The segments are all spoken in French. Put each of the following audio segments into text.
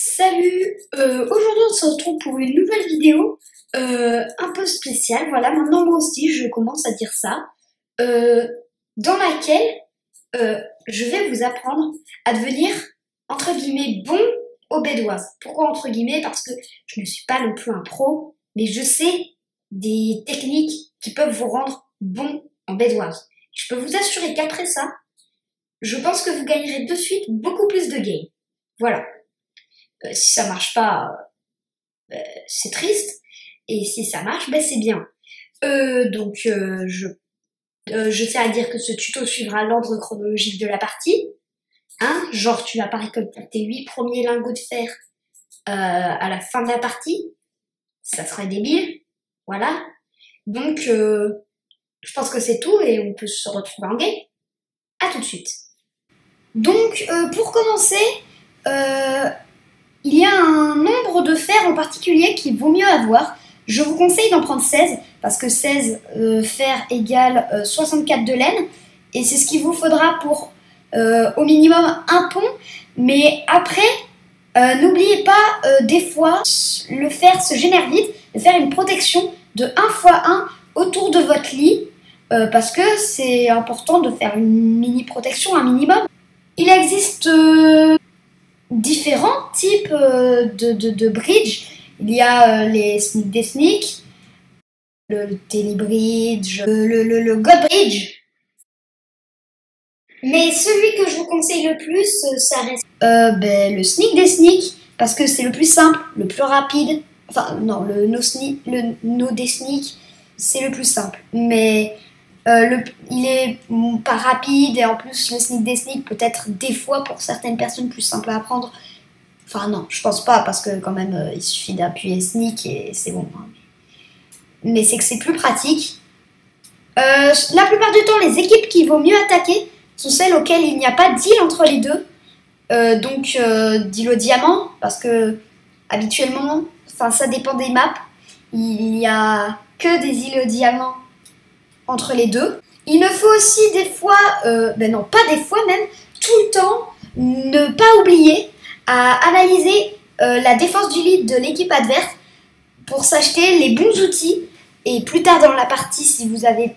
Salut, aujourd'hui on se retrouve pour une nouvelle vidéo un peu spéciale. Voilà, maintenant moi aussi je commence à dire ça, dans laquelle je vais vous apprendre à devenir entre guillemets bon au bédoise. Pourquoi entre guillemets? Parce que je ne suis pas non plus un pro, mais je sais des techniques qui peuvent vous rendre bon en bédoise. Je peux vous assurer qu'après ça, je pense que vous gagnerez de suite beaucoup plus de gains. Voilà. Si ça marche pas, c'est triste. Et si ça marche, c'est bien. Je tiens à dire que ce tuto suivra l'ordre chronologique de la partie. Hein, genre, tu vas pas récolter tes 8 premiers lingots de fer à la fin de la partie. Ça serait débile. Voilà. Donc, je pense que c'est tout et on peut se retrouver en game. À tout de suite. Donc, pour commencer, il y a un nombre de fers en particulier qu'il vaut mieux avoir. Je vous conseille d'en prendre 16 parce que 16 fers égale 64 de laine. Et c'est ce qu'il vous faudra pour au minimum un pont. Mais après, n'oubliez pas, des fois, le fer se génère vite, de faire une protection de 1 x 1 autour de votre lit. Parce que c'est important de faire une mini protection, un minimum. Il existe différents types de bridge. Il y a les sneak des sneaks, le tele bridge, le god bridge. Mais celui que je vous conseille le plus, ça reste le sneak des sneaks, parce que c'est le plus simple, le plus rapide. Enfin non, le no des sneaks, c'est le plus simple. Mais il est pas rapide et en plus le sneak des sneaks peut être des fois pour certaines personnes plus simple à apprendre. Enfin non, je pense pas parce que quand même il suffit d'appuyer sneak et c'est bon. Hein. Mais c'est que c'est plus pratique. La plupart du temps, les équipes qui vaut mieux attaquer sont celles auxquelles il n'y a pas d'île entre les deux. D'île au diamant parce que habituellement, enfin ça dépend des maps, il n'y a que des îles au diamant entre les deux. Il ne faut aussi des fois, non pas des fois même, tout le temps, ne pas oublier à analyser la défense du lead de l'équipe adverse pour s'acheter les bons outils. Et plus tard dans la partie, si vous n'avez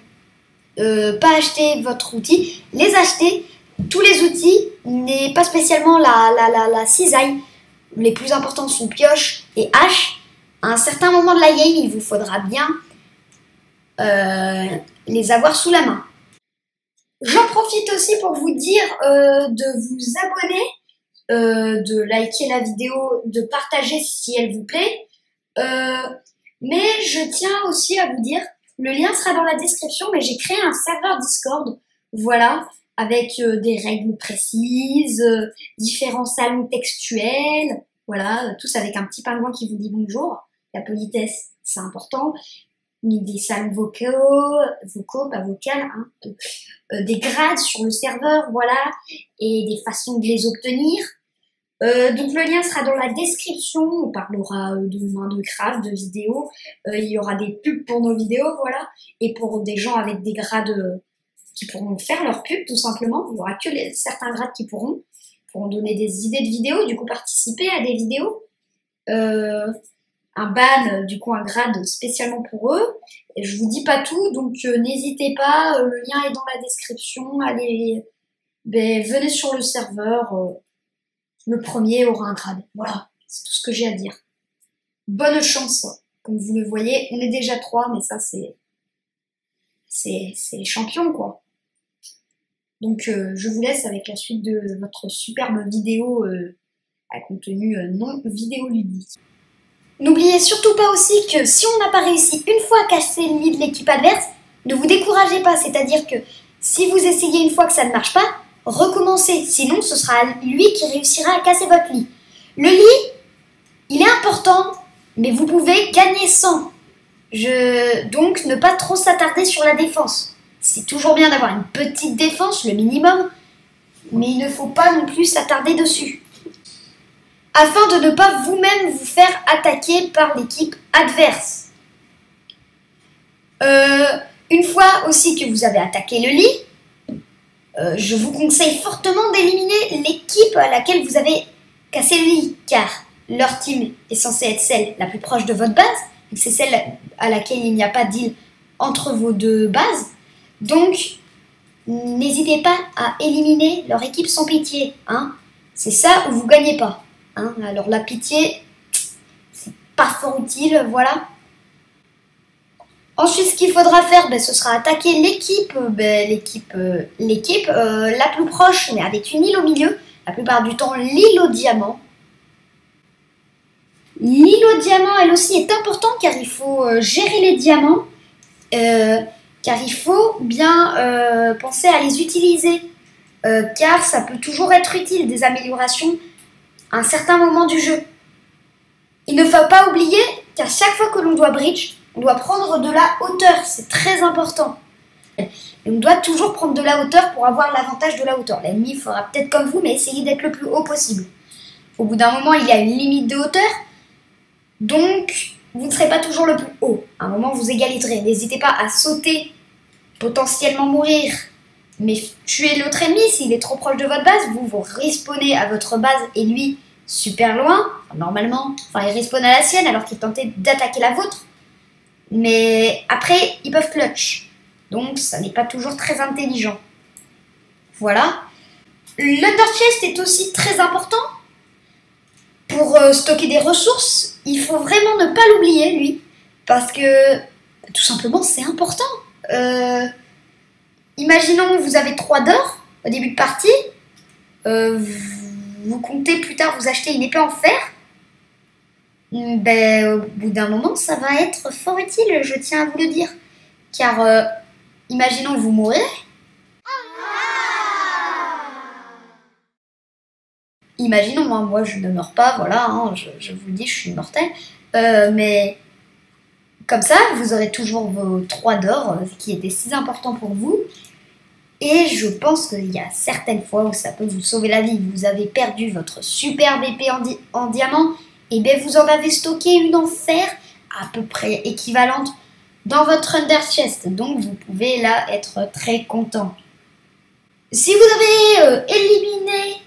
pas acheté votre outil, les acheter. Tous les outils, n'est pas spécialement la cisaille. Les plus importants sont pioche et hache. À un certain moment de la game, il vous faudra bien les avoir sous la main. J'en profite aussi pour vous dire de vous abonner, de liker la vidéo, de partager si elle vous plaît. Mais je tiens aussi à vous dire, le lien sera dans la description, mais j'ai créé un serveur Discord, voilà, avec des règles précises, différents salons textuels, voilà, tous avec un petit pingouin qui vous dit bonjour. La politesse, c'est important. Des salons vocaux, pas vocales, hein, des grades sur le serveur, voilà, et des façons de les obtenir. Donc le lien sera dans la description, on parlera de craft, de vidéos, il y aura des pubs pour nos vidéos, voilà, et pour des gens avec des grades qui pourront faire leur pub tout simplement, il n'y aura que certains grades qui pourront donner des idées de vidéos, du coup participer à des vidéos. Un ban, du coup un grade spécialement pour eux. Et je vous dis pas tout, donc n'hésitez pas, le lien est dans la description, allez, venez sur le serveur, le premier aura un grade. Voilà, c'est tout ce que j'ai à dire. Bonne chance, comme vous le voyez, on est déjà 3, mais ça c'est les champions quoi. Donc je vous laisse avec la suite de votre superbe vidéo à contenu non vidéoludique. N'oubliez surtout pas aussi que si on n'a pas réussi une fois à casser le lit de l'équipe adverse, ne vous découragez pas, c'est-à-dire que si vous essayez une fois que ça ne marche pas, recommencez, sinon ce sera lui qui réussira à casser votre lit. Le lit, il est important, mais vous pouvez gagner sans. Donc ne pas trop s'attarder sur la défense. C'est toujours bien d'avoir une petite défense, le minimum, mais il ne faut pas non plus s'attarder dessus. Afin de ne pas vous-même vous faire attaquer par l'équipe adverse. Une fois aussi que vous avez attaqué le lit, je vous conseille fortement d'éliminer l'équipe à laquelle vous avez cassé le lit, car leur team est censée être celle la plus proche de votre base, c'est celle à laquelle il n'y a pas de deal entre vos deux bases. Donc, n'hésitez pas à éliminer leur équipe sans pitié. Hein. C'est ça ou vous gagnez pas. Hein. Alors la pitié, c'est pas fort utile, voilà. Ensuite, ce qu'il faudra faire, ce sera attaquer l'équipe la plus proche, mais avec une île au milieu. La plupart du temps, l'île au diamant. L'île au diamant, elle aussi, est importante car il faut gérer les diamants. Car il faut bien penser à les utiliser. Car ça peut toujours être utile, des améliorations, à un certain moment du jeu. Il ne faut pas oublier qu'à chaque fois que l'on doit bridge, on doit prendre de la hauteur, c'est très important. Et on doit toujours prendre de la hauteur pour avoir l'avantage de la hauteur. L'ennemi fera peut-être comme vous, mais essayez d'être le plus haut possible. Au bout d'un moment, il y a une limite de hauteur, donc vous ne serez pas toujours le plus haut. À un moment, vous égaliserez. N'hésitez pas à sauter, potentiellement mourir, mais tuer l'autre ennemi s'il est trop proche de votre base. Vous respawnez à votre base et lui, super loin, normalement. Enfin, il respawn à la sienne alors qu'il tentait d'attaquer la vôtre. Mais après, ils peuvent clutch. Donc, ça n'est pas toujours très intelligent. Voilà. L'Under-Chest est aussi très important. Pour stocker des ressources, il faut vraiment ne pas l'oublier, lui. Parce que, tout simplement, c'est important. Imaginons que vous avez 3 d'or au début de partie. Vous comptez plus tard vous acheter une épée en fer. Au bout d'un moment, ça va être fort utile, je tiens à vous le dire. Car, imaginons que vous mourrez. Imaginons, moi je ne meurs pas, voilà, hein, je vous le dis, je suis immortel. Mais comme ça, vous aurez toujours vos 3 d'or, qui étaient si importants pour vous. Et je pense qu'il y a certaines fois où ça peut vous sauver la vie. Vous avez perdu votre superbe épée en diamant, et bien vous en avez stocké une en fer à peu près équivalente dans votre Under-Chest. Donc vous pouvez là être très content. Si vous avez éliminé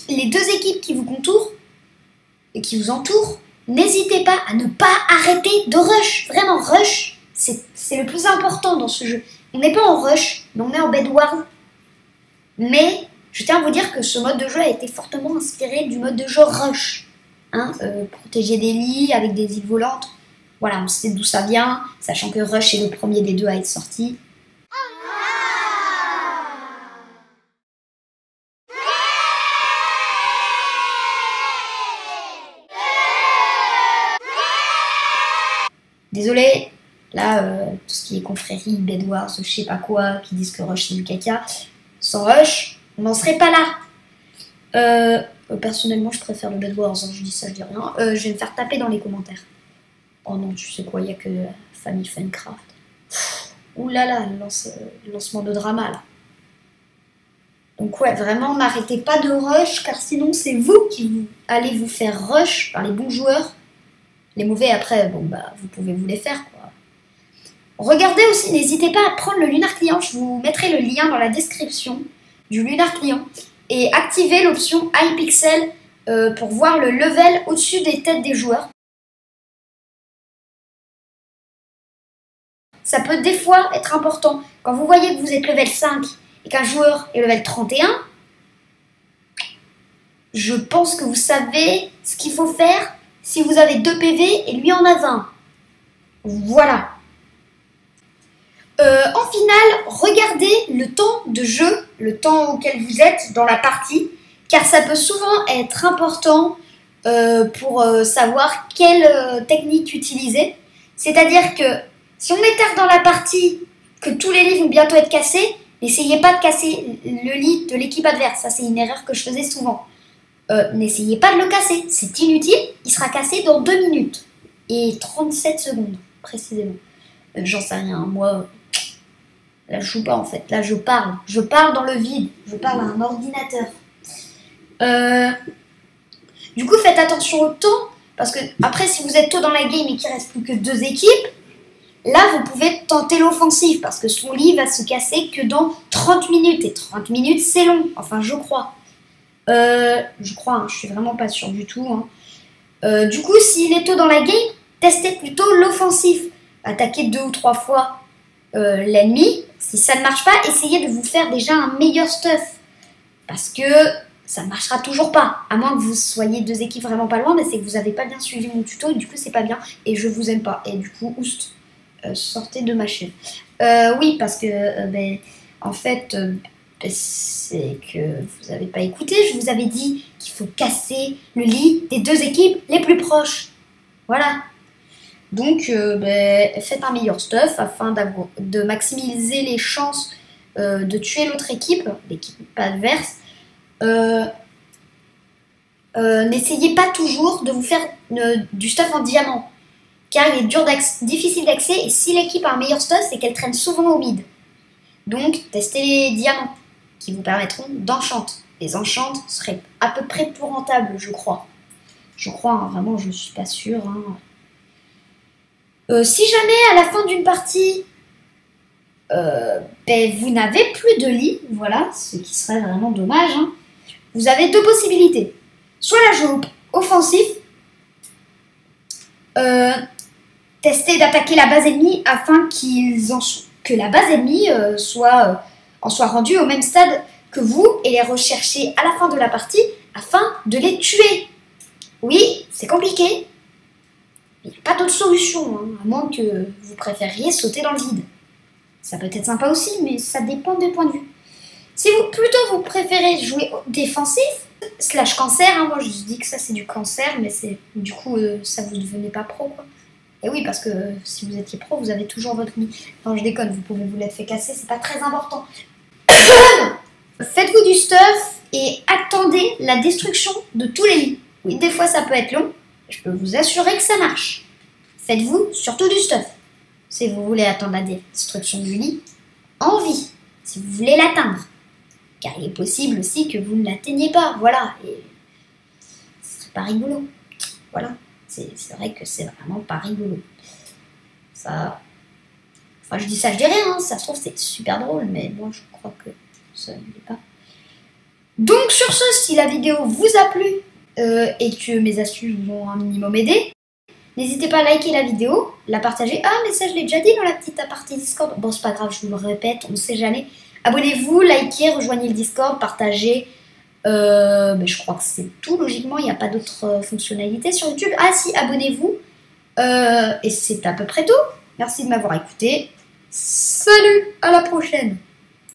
les 2 équipes qui vous contourent et qui vous entourent, n'hésitez pas à ne pas arrêter de rush. Vraiment, rush, c'est le plus important dans ce jeu. On n'est pas en rush, mais on est en Bed Wars. Mais je tiens à vous dire que ce mode de jeu a été fortement inspiré du mode de jeu rush. Hein, protéger des lits avec des îles volantes. Voilà, on sait d'où ça vient, sachant que rush est le premier des 2 à être sorti. Désolé, là, tout ce qui est confrérie, Bed Wars, je sais pas quoi, qui disent que rush c'est du caca. Sans rush, on n'en serait pas là. Personnellement, je préfère le Bed Wars, hein, je dis ça, je dis rien. Je vais me faire taper dans les commentaires. Oh non, tu sais quoi, il n'y a que Famille Funcraft. Ouh là là, le lancement de drama là. Donc ouais, vraiment, n'arrêtez pas de rush, car sinon c'est vous qui allez vous faire rush par les bons joueurs. Les mauvais, après, vous pouvez vous les faire, quoi. Regardez aussi, n'hésitez pas à prendre le Lunar Client. Je vous mettrai le lien dans la description du Lunar Client. Et activez l'option iPixel pour voir le level au-dessus des têtes des joueurs. Ça peut des fois être important. Quand vous voyez que vous êtes level 5 et qu'un joueur est level 31, je pense que vous savez ce qu'il faut faire si vous avez 2 PV et lui en a 20. Voilà. En finale, regardez le temps de jeu, le temps auquel vous êtes dans la partie, car ça peut souvent être important pour savoir quelle technique utiliser. C'est-à-dire que si on est tard dans la partie, que tous les lits vont bientôt être cassés, n'essayez pas de casser le lit de l'équipe adverse. Ça, c'est une erreur que je faisais souvent. N'essayez pas de le casser, c'est inutile, il sera cassé dans 2 minutes et 37 secondes précisément. J'en sais rien, moi, là je joue pas en fait, là je parle dans le vide, je parle à un ordinateur. Du coup faites attention au temps, parce que après si vous êtes tôt dans la game et qu'il ne reste plus que 2 équipes, là vous pouvez tenter l'offensive, parce que son lit va se casser que dans 30 minutes, et 30 minutes c'est long, enfin je crois. Je crois, hein, je suis vraiment pas sûre du tout. Hein. Du coup, s'il est tôt dans la game, testez plutôt l'offensif. Attaquez 2 ou 3 fois l'ennemi. Si ça ne marche pas, essayez de vous faire déjà un meilleur stuff. Parce que ça ne marchera toujours pas. À moins que vous soyez 2 équipes vraiment pas loin, mais c'est que vous n'avez pas bien suivi mon tuto et du coup c'est pas bien. Et je vous aime pas. Et du coup, oust, sortez de ma chaîne. Oui, parce que en fait, c'est que vous n'avez pas écouté. Je vous avais dit qu'il faut casser le lit des 2 équipes les plus proches. Voilà. Donc, faites un meilleur stuff afin de maximiser les chances de tuer l'autre équipe, l'équipe adverse. N'essayez pas toujours de vous faire du stuff en diamant, car il est difficile d'accès, et si l'équipe a un meilleur stuff, c'est qu'elle traîne souvent au mid. Donc, testez les diamants, qui vous permettront d'enchanter. Les enchantes seraient à peu près plus rentables, je crois. Je crois, hein, vraiment, je suis pas sûre. Hein. Si jamais, à la fin d'une partie, vous n'avez plus de lit, voilà, ce qui serait vraiment dommage, hein, vous avez 2 possibilités. Soit la jouer offensif, tester d'attaquer la base ennemie afin que la base ennemie en soit rendue au même stade que vous et les rechercher à la fin de la partie afin de les tuer. Oui, c'est compliqué. Il n'y a pas d'autre solution, hein, à moins que vous préfériez sauter dans le vide. Ça peut être sympa aussi, mais ça dépend des points de vue. Si vous préférez jouer défensif, / cancer, hein, moi je dis que ça c'est du cancer, mais c'est du coup ça vous ne devenez pas pro, quoi. Et oui, parce que si vous étiez pro, vous avez toujours votre lit. Non, je déconne, vous pouvez vous l'être fait casser, c'est pas très important. Faites-vous du stuff et attendez la destruction de tous les lits. Oui, des fois ça peut être long, je peux vous assurer que ça marche. Faites-vous surtout du stuff. Si vous voulez attendre la destruction du lit, en vie, si vous voulez l'atteindre. Car il est possible aussi que vous ne l'atteigniez pas, voilà. Et ce serait pas rigolo. Voilà. C'est vrai que c'est vraiment pas rigolo. Ça... Enfin, je dis ça, je dis rien, hein. Ça se trouve, c'est super drôle, mais moi, je crois que ça ne l'est pas. Donc, sur ce, si la vidéo vous a plu et que mes astuces vous ont un minimum aidé, n'hésitez pas à liker la vidéo, la partager. Ah, mais ça, je l'ai déjà dit dans la petite partie Discord. Bon, c'est pas grave, je vous le répète, on ne sait jamais. Abonnez-vous, likez, rejoignez le Discord, partagez. Mais je crois que c'est tout, logiquement, il n'y a pas d'autres fonctionnalités sur YouTube. Ah si, abonnez-vous. Et c'est à peu près tout. Merci de m'avoir écouté. Salut, à la prochaine.